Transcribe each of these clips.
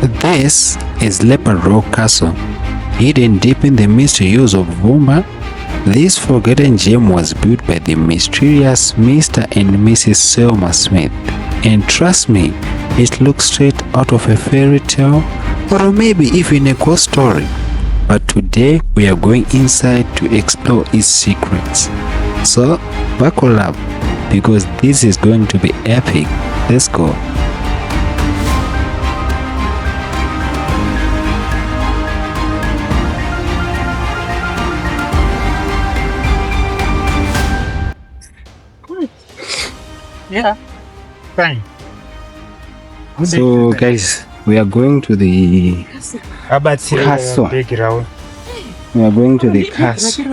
This is Leopard Rock Castle. Hidden deep in the misty hills of Vumba, this forgotten gem was built by the mysterious Mr. and Mrs. Selma Smith. And trust me, it looks straight out of a fairy tale or maybe even a ghost story. But today we are going inside to explore its secrets. So buckle up because this is going to be epic. Let's go. Yeah, fine. So guys, we are going to the castle. We are going to the castle.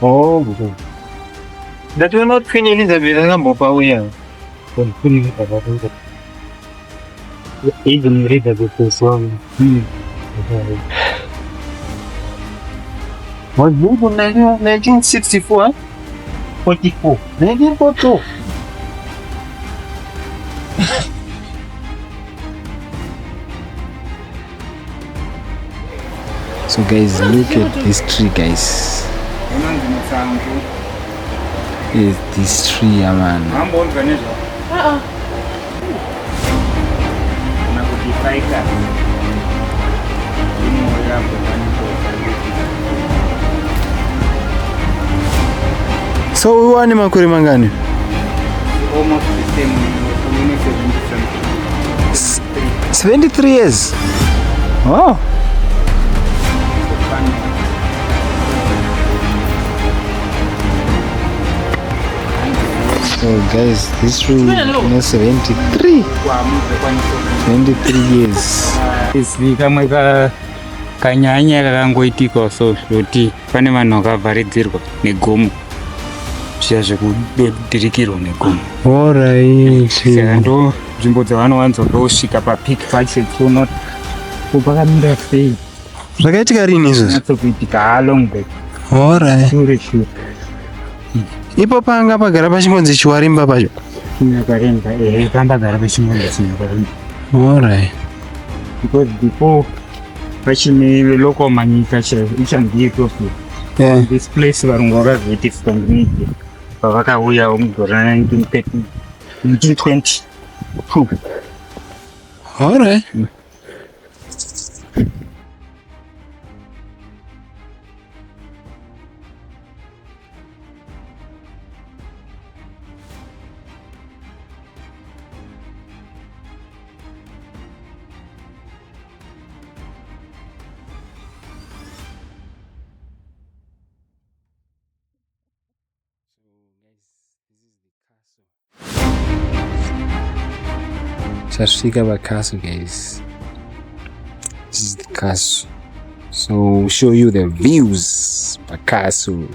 Oh, that will not finish in the Village. Even read the book song. What book on 1964? 44. 1942. So guys, look at this tree, guys. Is this tree, man? So we want makuri mangani? Almost the same. 73 years. Wow. So guys, this room is 73. 23 years. It's kanyanya kakangoitika so kuti pane vanhu vakavharidzirwa negomo zviya zvekudirikirwa negomo. Alright. Ndo nzvimbo dzavanowanzosvika papik pachiona pakamira sei. Zvakaitika rini izvozvo? Kuitika long back. Alright. Sure. Ipo panga pagara pachimodzi chiwarimba pacho. Chinyakarenga pamba gara pachimodzi chinyakarenga. Alright. Because before pachine local manyika ichandiiko. Yeah. This place varungu vakazviti from mid pavakauya mugore 1930 1920. Alright. Tasfika by castle, guys. This is the castle. So we'll show you the views by castle.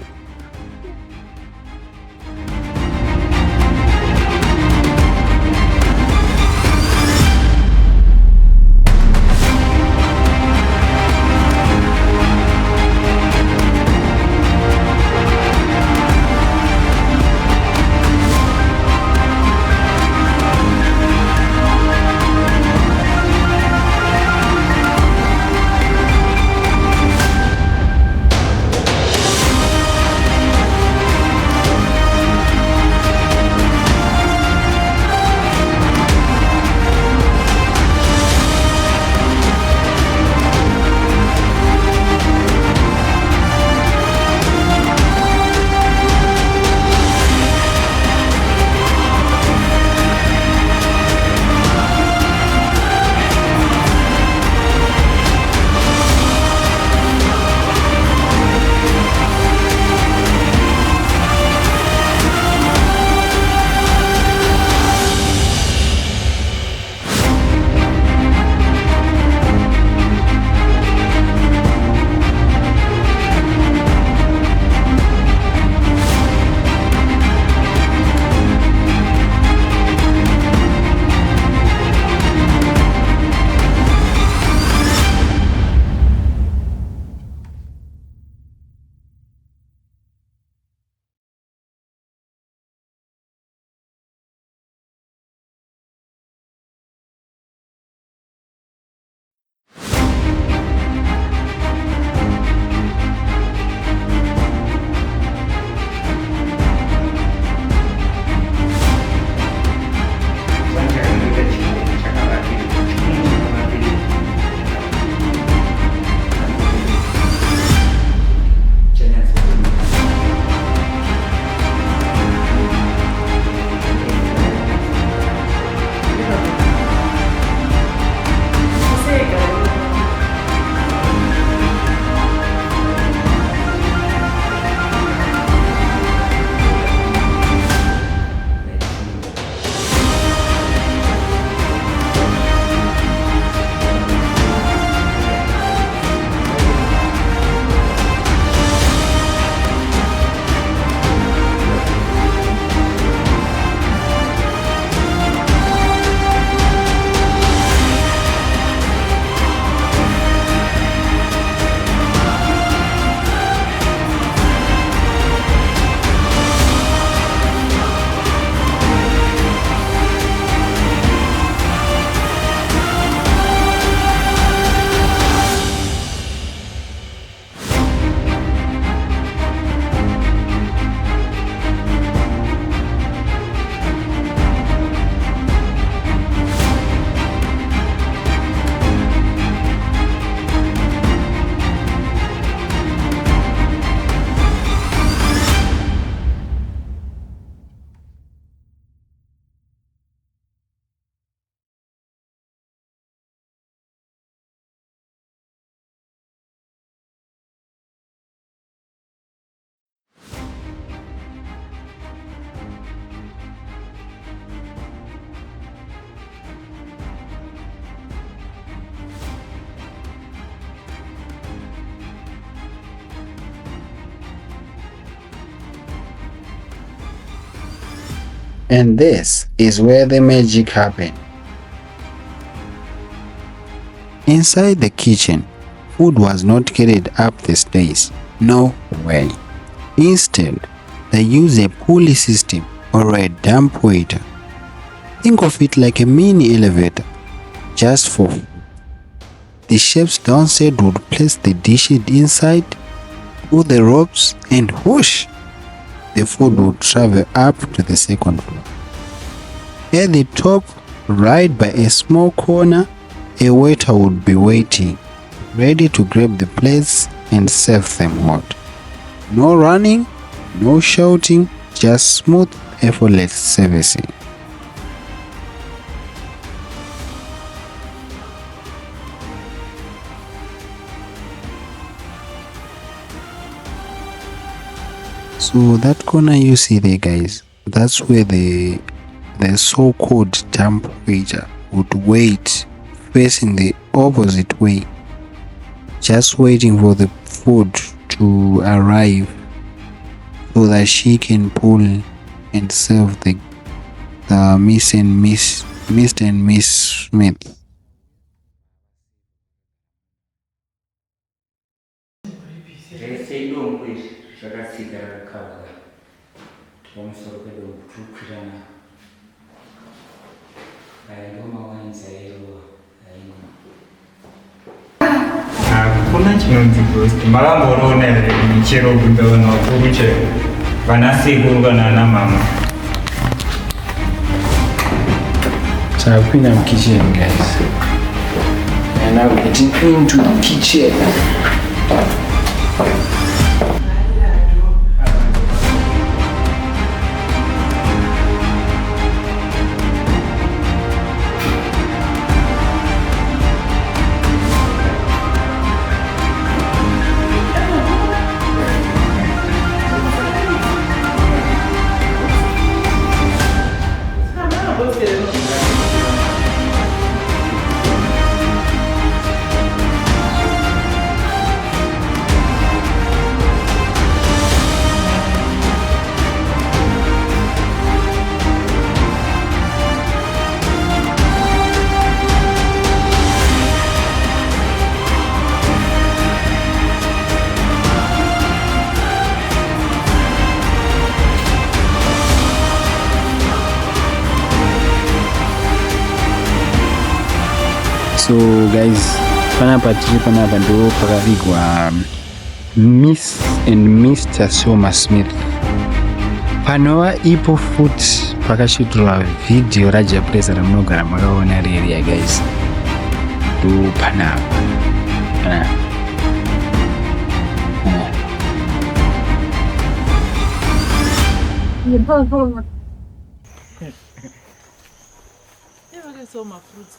And this is where the magic happened. Inside the kitchen, food was not carried up the stairs. No way. Instead, they used a pulley system or a dump waiter. Think of it like a mini elevator, just for food. The chefs downstairs would place the dishes inside, pull the ropes, and whoosh! The food would travel up to the second floor. At the top, right by a small corner, a waiter would be waiting, ready to grab the plates and serve them hot. No running, no shouting, just smooth, effortless servicing. So that corner you see there, guys, that's where the so-called dump waiter would wait, facing the opposite way, just waiting for the food to arrive so that she can pull and serve the Mr. and Miss Smith. Kuna chinonzi ghost makamboona michero kudaona kuruche vanasekuru kana mama. So I've been in the kitchen, guys, and I'm getting into the kitchen. So guys, panapa ndo pakavigwa Miss and Mr. Soma Smith. Panowa ipo futi pakashutirwa video raja presa ramunogara makaona ririya, guys. Do panapa. So my fruits